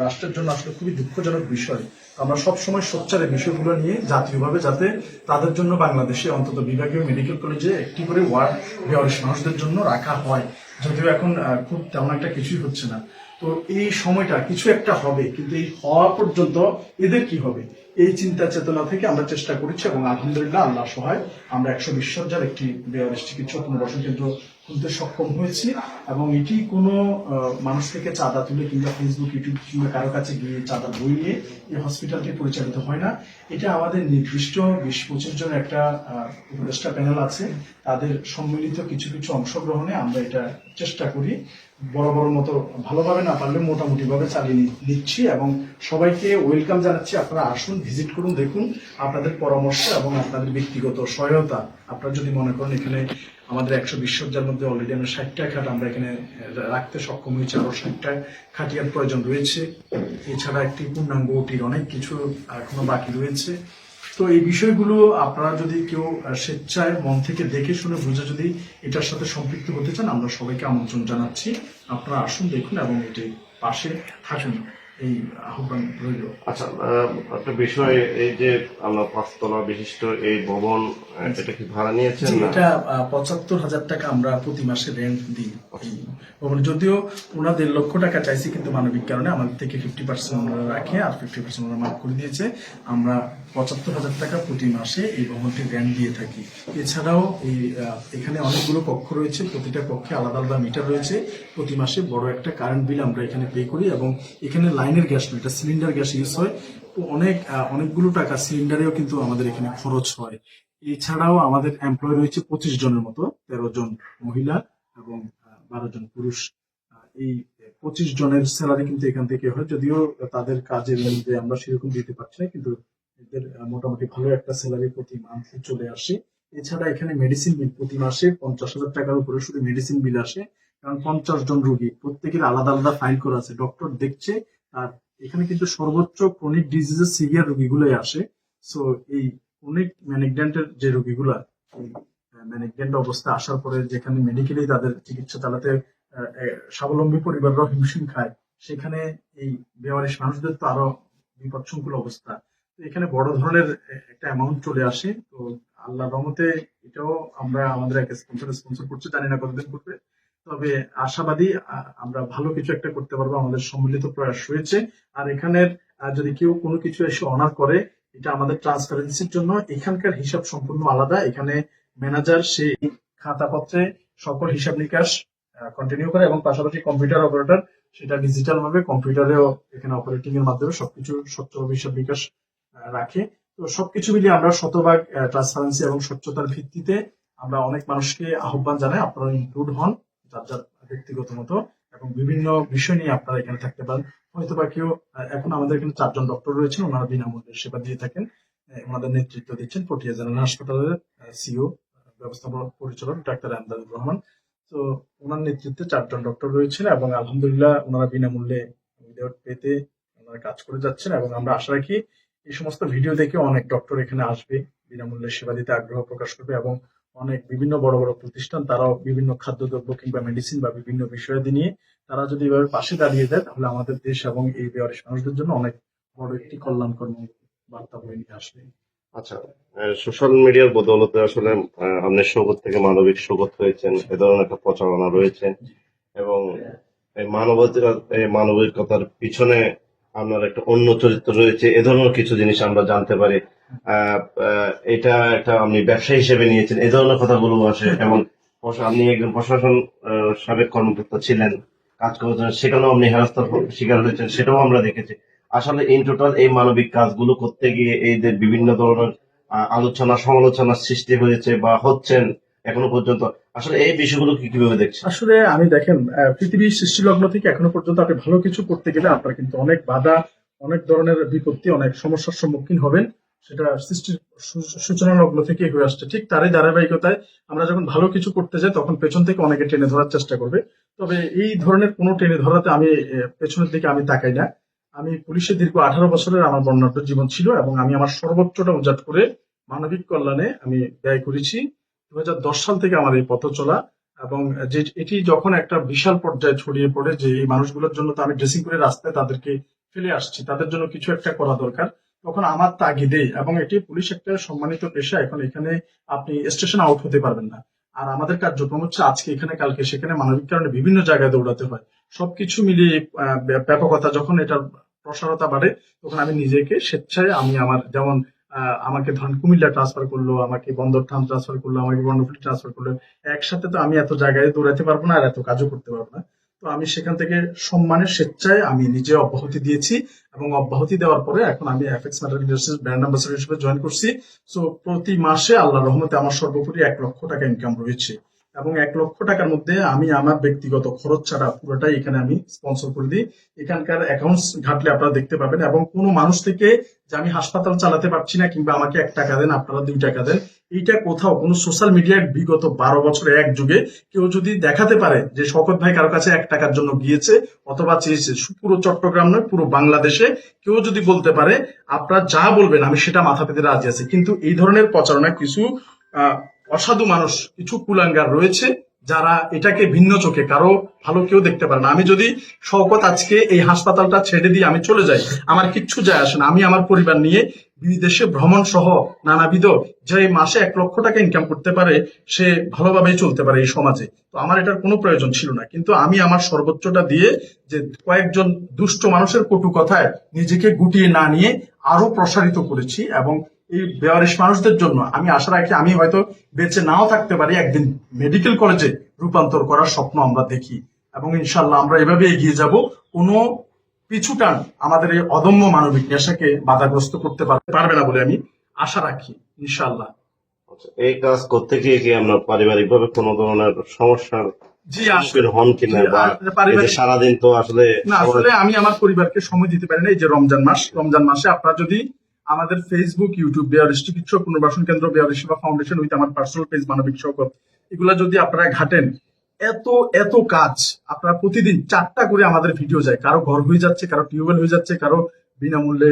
রাষ্ট্রের জন্য আসলে খুবই দুঃখজনক বিষয়। আমরা সবসময় সোচ্চার এই বিষয়গুলো নিয়ে জাতীয়ভাবে যাতে তাদের জন্য বাংলাদেশে অন্তত বিভাগীয় মেডিকেল কলেজে একটি করে ওয়ার্ড বেওয়ারিশ মানুষদের জন্য রাখা হয়, যদিও এখন খুব তেমন একটা কিছুই হচ্ছে না। তো এই সময়টা কিছু একটা হবে, কিন্তু এই হওয়া পর্যন্ত এদের কি হবে এই চিন্তা চেতনা থেকে আমরা চেষ্টা করেছি, এবং আলহামদুলিল্লাহ আল্লাহ সহায় আমরা 120 শয্যার একটি বেওয়ারিশ চিকিৎসা পুনর্বাসন কেন্দ্র খুলতে সক্ষম হয়েছি। এবং এটি কোনো মানুষ থেকে চাঁদা তুলে কিংবা ফেসবুক, ইউটিউব কিংবা কারো কাছে গিয়ে চাঁদা বই নিয়ে এই হসপিটালটি পরিচালিত হয় না। এটা আমাদের নির্দিষ্ট 20-25 জনের একটা উপদেষ্টা প্যানেল আছে, তাদের সম্মিলিত কিছু কিছু অংশগ্রহণে আমরা এটা চেষ্টা করি বড় বড় মতো, ভালোভাবে না পারলে মোটামুটি ভাবে চালিয়ে নিচ্ছি। এবং সবাইকে ওয়েলকাম জানাচ্ছি, আপনারা আসুন, ভিজিট করুন, দেখুন। আপনাদের পরামর্শ এবং আপনাদের ব্যক্তিগত সহায়তা, আপনারা যদি মনে করেন এখানে আমাদের 120 শয্যার মধ্যে অলরেডি আমরা 60টা খাট আমরা এখানে রাখতে সক্ষম হয়েছি, আরো 60টা খাটিয়ার প্রয়োজন রয়েছে। এছাড়া একটি পূর্ণাঙ্গ ওটির অনেক কিছু এখনো বাকি রয়েছে। তো এই বিষয়গুলো আপনারা যদি কেউ স্বেচ্ছায় মন থেকে দেখে শুনে বুঝে যদি এটার সাথে সম্পৃক্ত হতে চান, আমরা সবাইকে আমন্ত্রণ জানাচ্ছি। আপনারা আসুন, দেখুন এবং এটি পাশে থাকুন, এই আহ্বান রইল। আচ্ছা, একটা বিষয়, এই যে আমরা 5 তলা বিশিষ্ট এই ভবন, এটা কি ভাড়া নিয়েছেন না? এটা 75,000 টাকা আমরা প্রতি মাসে রেন্ট দিই এই ভবন। যদিও ওনারা 1.5 লক্ষ টাকা চাইছি, কিন্তু মানবিক কারণে আমাদের থেকে 50% ওনারা রাখে আর 50% ওনারা মাফ করে দিয়েছে। আমরা 75,000 টাকা প্রতি মাসে এই ভবনটি রেন্ট দিয়ে থাকি। এছাড়াও এখানে অনেকগুলো কক্ষ রয়েছে, প্রতিটা কক্ষে আলাদা আলাদা মিটার রয়েছে। প্রতি মাসে বড় একটা কারেন্ট বিল আমরা এখানে পে করি, এবং এখানে লাইনের গ্যাস নয়, এটা সিলিন্ডার গ্যাস ইউজ হয়। তো অনেকগুলো টাকা সিলিন্ডারেও কিন্তু আমাদের এখানে খরচ হয়। এছাড়াও আমাদের এমপ্লয় রয়েছে 25 জনের মতো, 13 জন মহিলা এবং 12 জন পুরুষ। এই 25 জনের স্যালারি কিন্তু এখান থেকে হয়, যদিও তাদের কাজের মধ্যে আমরা সেরকম দিতে পারছি না, কিন্তু এদের মোটামুটি ভালো একটা স্যালারি প্রতি মান্থে চলে আসে। এছাড়া এখানে মেডিসিন বিল প্রতি মাসে 50,000 টাকার উপরে শুধু মেডিসিন বিল আসে, কারণ 50 জন রোগী, প্রত্যেকের আলাদা আলাদা ফাইল করা আছে, ডক্টর দেখছে। আর এখানে কিন্তু সর্বোচ্চ ক্রনিক ডিজিজের সিভিয়ার রোগীগুলোই আসে। সো এই অনেক ম্যানেগনেন্টের যে রোগীগুলা ম্যানেগনেন্ট অবস্থা আসার পরে যেখানে মেডিকেলি তাদের চিকিৎসা চালাতে স্বাবলম্বী পরিবাররাও হিমশিম খায়, সেখানে এই বেওয়ারিশ মানুষদের তো আরো বিপদসংকুল অবস্থা। তো এখানে বড় ধরনের একটা অ্যামাউন্ট চলে আসে। তো আল্লাহর রহমতে এটাও আমরা আমাদের এক স্পন্সর করছি, জানি না কতদিন করবে, তবে আশাবাদী আমরা ভালো কিছু একটা করতে পারবো, আমাদের সম্মিলিত প্রয়াস রয়েছে। আর এখানের যদি কেউ কোনো কিছু এসে অনার করে, এটা আমাদের ট্রান্সপারেন্সির জন্য এখানকার হিসাব সম্পূর্ণ আলাদা। এখানে ম্যানেজার সেই খাতাপত্রে সকল হিসাব নিকাশ কন্টিনিউ করে, এবং পাশাপাশি কম্পিউটার অপারেটর সেটা ডিজিটাল ভাবে কম্পিউটারেও এখানে অপারেটিং এর মাধ্যমে সবকিছু স্বচ্ছভাবে হিসাব নিকাশ রাখে। তো সবকিছু মিলিয়ে আমরা শতভাগ ট্রান্সপারেন্সি এবং স্বচ্ছতার ভিত্তিতে আমরা অনেক মানুষকে আহ্বান জানাই, আপনারা ইনক্লুড হন যার যার ব্যক্তিগত মতো, এবং বিভিন্ন বিষয় নিয়ে আপনারা এখানে থাকতে পারেন। হয়তো বা কেউ, এখন আমাদের এখানে 4 জন ডক্টর রয়েছেন, ওনারা বিনামূল্যে সেবা দিয়ে থাকেন। ওনাদের নেতৃত্ব দিচ্ছেন পটিয়া জেনারেল হাসপাতালের সিও ব্যবস্থাপনা পরিচালক ডাক্তার আমদাদুর রহমান। তো ওনার নেতৃত্বে 4 জন ডক্টর রয়েছেন, এবং আলহামদুলিল্লাহ ওনারা বিনামূল্যে পেতে ওনারা কাজ করে যাচ্ছেন। এবং আমরা আশা রাখি এই সমস্ত ভিডিও দেখে অনেক ডক্টর এখানে আসবে, বিনামূল্যে সেবা দিতে আগ্রহ প্রকাশ করবে, এবং অনেক বিভিন্ন বড় বড় প্রতিষ্ঠান তারাও বিভিন্ন খাদ্যদ্রব্য কিংবা মেডিসিন বা বিভিন্ন বিষয়াদি নিয়ে তারা যদি এভাবে পাশে দাঁড়িয়ে দেয়, তাহলে আমাদের দেশ এবং এই বেওয়ারিশ মানুষদের জন্য অনেক বড় একটি কল্যাণকর বার্তা বয়ে নিয়ে আসবে। আচ্ছা, সোশ্যাল মিডিয়ার বদৌলতে আসলে আপনি সৌগত থেকে মানবিক সৌগত হয়েছেন, এ ধরনের একটা প্রচারণা রয়েছে, এবং এই মানবিকতার পিছনে আপনার একটা অন্য চরিত্র রয়েছে, এ ধরনের কিছু জিনিস আমরা জানতে পারি। এটা একটা আপনি ব্যবসা হিসেবে নিয়েছেন, এ ধরনের কথাগুলো আসে। এবং আপনি একজন প্রশাসন সাবেক কর্মকর্তা ছিলেন, কাজ করেছেন, সেখানেও আপনি হেনস্থার শিকার হয়েছেন, সেটাও আমরা দেখেছি। আসলে ইন টোটাল এই মানবিক কাজগুলো করতে গিয়ে এই যে বিভিন্ন ধরনের আলোচনা সমালোচনার সৃষ্টি হয়েছে বা হচ্ছেন এখনো পর্যন্ত, আসলে এই বিষয়গুলো কিভাবে দেখছেন? আসলে আমি দেখেন, পৃথিবীর সৃষ্টি লগ্ন থেকে এখনো পর্যন্ত আপনি ভালো কিছু করতে গেলে আপনার কিন্তু অনেক বাধা, অনেক ধরনের বিপত্তি, অনেক সমস্যার সম্মুখীন হবেন। সেটা সৃষ্টির সূচনা লগ্ন থেকে হয়ে আসছে। ঠিক তারই ধারাবাহিকতায় আমরা যখন ভালো কিছু করতে যাই, তখন পেছন থেকে অনেকে টেনে ধরার চেষ্টা করবে। তবে এই ধরনের কোনো টেনে ধরাতে আমি পেছনের দিকে আমি তাকাই না। আমি পুলিশে দীর্ঘ 18 বছরের আমার বর্ণাঢ্য জীবন ছিল, এবং আমি আমার সর্বোচ্চটা উজাড় করে মানবিক কল্যাণে আমি ব্যয় করেছি। 2010 সাল থেকে আমার এই পথ চলা, এবং যে এটি যখন একটা বিশাল পর্যায়ে ছড়িয়ে পড়ে যে এই মানুষগুলোর জন্য তো আমি ড্রেসিং করে রাস্তায় তাদেরকে ফেলে আসছি, তাদের জন্য কিছু একটা করা দরকার। তখন আমার তাগিদে, এবং এটি পুলিশ একটা সম্মানিত পেশা, এখন এখানে আপনি স্টেশন আউট হতে পারবেন না। আর আমাদের কার্যক্রম হচ্ছে আজকে এখানে, কালকে সেখানে, মানবিক কারণে বিভিন্ন জায়গায় দৌড়াতে হয়। সবকিছু মিলিয়ে ব্যাপকতা যখন এটার প্রসারতা বাড়ে, তখন আমি নিজেকে স্বেচ্ছায়, আমি আমার যেমন আমাকে ধরেন কুমিল্লা ট্রান্সফার করলো, আমাকে বন্দর থান ট্রান্সফার করলো, আমাকে বর্ণফুলি ট্রান্সফার করলো, একসাথে তো আমি এত জায়গায় দৌড়াতে পারবো না আর এত কাজও করতে পারবো না। তো আমি সেখান থেকে সম্মানের স্বেচ্ছায় আমি নিজে অব্যাহতি দিয়েছি, এবং অব্যাহতি দেওয়ার পরে এখন আমি FX matter industries brand ambassador হিসেবে জয়েন করছি। সো প্রতি মাসে আল্লাহর রহমতে আমার সর্বোপরি 1 লক্ষ টাকা ইনকাম রয়েছে, এবং 1 লক্ষ টাকার মধ্যে আমি আমার ব্যক্তিগত খরচ ছাড়া পুরোটাই এখানে আমি স্পন্সর করে দিই। এখানকার অ্যাকাউন্টস ঘাটলে আপনারা দেখতে পাবেন, এবং কোনো মানুষ থেকে যে আমি হাসপাতাল চালাতে পারছি না কিংবা আমাকে 1 টাকা দেন, আপনারা 2 টাকা দেন, এইটা কোথাও কোনো সোশ্যাল মিডিয়ায় বিগত 12 বছরে এক যুগে কেউ যদি দেখাতে পারে যে শওকত ভাই কারো কাছে 1 টাকার জন্য গিয়েছে অথবা চেয়েছে, পুরো চট্টগ্রাম নয় পুরো বাংলাদেশে কেউ যদি বলতে পারে, আপনারা যা বলবেন আমি সেটা মাথা পেতে রাজি আছি। কিন্তু এই ধরনের প্রচারণা কিছু অসাধু মানুষ, কিছু কুলাঙ্গার রয়েছে যারা এটাকে ভিন্ন চোখে, কারো ভালো কেউ দেখতে পারে না। আমি যদি শওকত আজকে এই হাসপাতালটা ছেড়ে দিয়ে আমি চলে যাই, আমার কিচ্ছু যায় আসে না। আমি আমার পরিবার নিয়ে বিদেশে ভ্রমণ সহ নানাবিধ, যে মাসে 1 লক্ষ টাকা ইনকাম করতে পারে সে ভালোভাবেই চলতে পারে এই সমাজে। তো আমার এটার কোনো প্রয়োজন ছিল না, কিন্তু আমি আমার সর্বোচ্চটা দিয়ে যে কয়েকজন দুষ্ট মানুষের কটু কথায় নিজেকে গুটিয়ে না নিয়ে আরো প্রসারিত করেছি। এবং এই বেওয়ারিশ মানুষদের জন্য আমি আশা রাখি, আমি হয়তো বেঁচে নাও থাকতে পারি, একদিন মেডিকেল কলেজে রূপান্তর করার স্বপ্ন আমরা দেখি, এবং ইনশাল্লাহ আমরা এভাবে এগিয়ে যাব। কোনো পিছুটান আমাদের এই অদম্য মানবিক নেশাকে বাধাগ্রস্ত করতে পারবে না বলে আমি আশা রাখি, ইনশাল্লাহ। আচ্ছা, এই কাজ করতে গিয়ে কি আমরা পারিবারিক ভাবে কোনো ধরনের সমস্যার জি সম্মুখীন হন কিনা, বা এই যে সারাদিন তো আসলে না, আসলে আমি আমার পরিবারকে সময় দিতে পারি না। এই যে রমজান মাস, রমজান মাসে আপনারা যদি আমাদের ফেসবুক, ইউটিউব বেওয়ারিশ চিকিৎসক পুনর্বাসন কেন্দ্র, বেওয়ারিশ সেবা ফাউন্ডেশন উইথ আমার পার্সোনাল পেজ মানবিক শওকত, এগুলা যদি আপনারা ঘাটেন, এত এত কাজ, আপনারা প্রতিদিন 4টা করে আমাদের ভিডিও যায়, কারো ঘর হয়ে যাচ্ছে, কারো টিউবওয়েল হয়ে যাচ্ছে, কারো বিনামূল্যে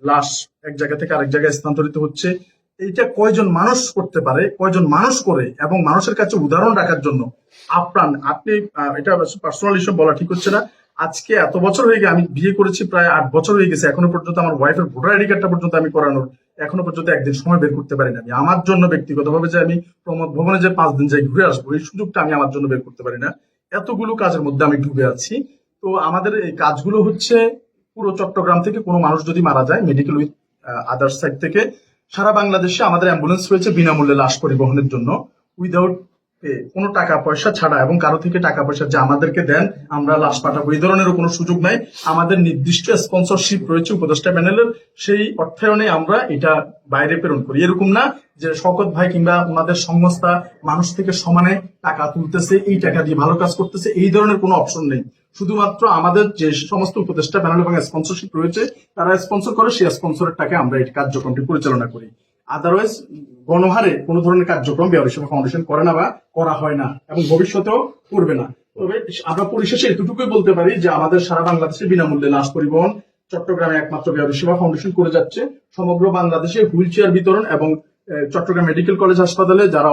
লাশ এক জায়গা থেকে আরেক জায়গায় স্থানান্তরিত হচ্ছে। এইটা কয়জন মানুষ করতে পারে, কয়জন মানুষ করে, এবং মানুষের কাছে উদাহরণ রাখার জন্য আপনি এটা পার্সোনাল হিসেবে বলা ঠিক হচ্ছে না। আজকে এত বছর হয়ে গেছে, আমি বিয়ে করেছি প্রায় 8 বছর হয়ে গেছে, এখনো পর্যন্ত আমার ওয়াইফের ভোটার আইডি কার্ডটা পর্যন্ত আমি করানোর এখনো পর্যন্ত একদিন সময় বের করতে পারি না। আমি আমার জন্য ব্যক্তিগতভাবে যে আমি প্রমোদ ভবনে যে 5 দিন যাই ঘুরে আসবো, এই সুযোগটা আমি আমার জন্য বের করতে পারি না। এতগুলো কাজের মধ্যে আমি ডুবে আছি। তো আমাদের এই কাজগুলো হচ্ছে, পুরো চট্টগ্রাম থেকে কোনো মানুষ যদি মারা যায় মেডিকেল উইথ আদার্স সাইড থেকে, সারা বাংলাদেশে আমাদের অ্যাম্বুলেন্স রয়েছে বিনামূল্যে লাশ পরিবহনের জন্য, উইদাউট কোনো টাকা পয়সা ছাড়া, এবং কারো থেকে টাকা পয়সা যে আমাদেরকে দেন আমরা লাশ পাঠাবো এই ধরনেরও কোনো সুযোগ নাই। আমাদের নির্দিষ্ট স্পন্সরশিপ রয়েছে উপদেষ্টা প্যানেলের, সেই অর্থায়নে আমরা এটা বাইরে প্রেরণ করি। এরকম না যে শওকত ভাই কিংবা ওনাদের সংস্থা মানুষ থেকে সমানে টাকা তুলতেছে, এই টাকা দিয়ে ভালো কাজ করতেছে, এই ধরনের কোনো অপশন নেই। শুধুমাত্র আমাদের যে সমস্ত উপদেষ্টা প্যানেল এবং স্পন্সরশিপ রয়েছে, তারা স্পন্সর করে, সেই স্পন্সরের টাকা আমরা এই কার্যক্রমটি পরিচালনা করি। আদারওয়াইজ গণহারে কোনো ধরনের কার্যক্রম বেওয়ারিশ সেবা ফাউন্ডেশন করে না বা করা হয় না, এবং ভবিষ্যতেও করবে না। তবে আমরা পরিশেষে এতটুকুই বলতে পারি যে আমাদের সারা বাংলাদেশে বিনামূল্যে লাশ পরিবহন চট্টগ্রামে একমাত্র বেওয়ারিশ সেবা ফাউন্ডেশন করে যাচ্ছে। সমগ্র বাংলাদেশে হুইল চেয়ার বিতরণ, এবং চট্টগ্রাম মেডিকেল কলেজ হাসপাতালে যারা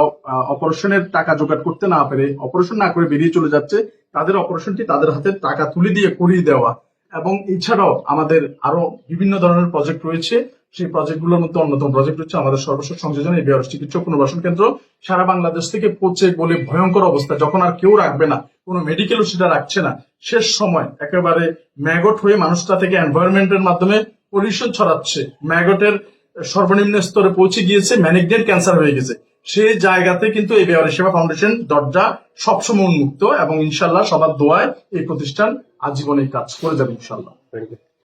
অপারেশনের টাকা জোগাড় করতে না পেরে অপারেশন না করে বেরিয়ে চলে যাচ্ছে, তাদের অপারেশনটি তাদের হাতে টাকা তুলে দিয়ে করিয়ে দেওয়া। এবং এছাড়াও আমাদের আরো বিভিন্ন ধরনের প্রজেক্ট রয়েছে। সেই প্রজেক্টগুলোর মধ্যে অন্যতম প্রজেক্ট হচ্ছে আমাদের সর্বশেষ সংযোজন এই বেওয়ারিশ চিকিৎসক পুনর্বাসন কেন্দ্র। সারা বাংলাদেশ থেকে পচে বলে ভয়ঙ্কর অবস্থা, যখন আর কেউ রাখবে না, কোনো মেডিকেলও সেটা রাখছে না, শেষ সময় একেবারে ম্যাগট হয়ে মানুষটা থেকে এনভায়রনমেন্টের মাধ্যমে পলিউশন ছড়াচ্ছে, ম্যাগটের সর্বনিম্ন স্তরে পৌঁছে গিয়েছে, ম্যালিগনেন্ট ক্যান্সার হয়ে গেছে। সেই জায়গাতে কিন্তু এই বেওয়ারিশ সেবা ফাউন্ডেশন দরজা সবসময় উন্মুক্ত, এবং ইনশাল্লাহ সবার দোয়ায় এই প্রতিষ্ঠান আজীবন এই কাজ করে যাবে ইনশাল্লাহ। Thank you.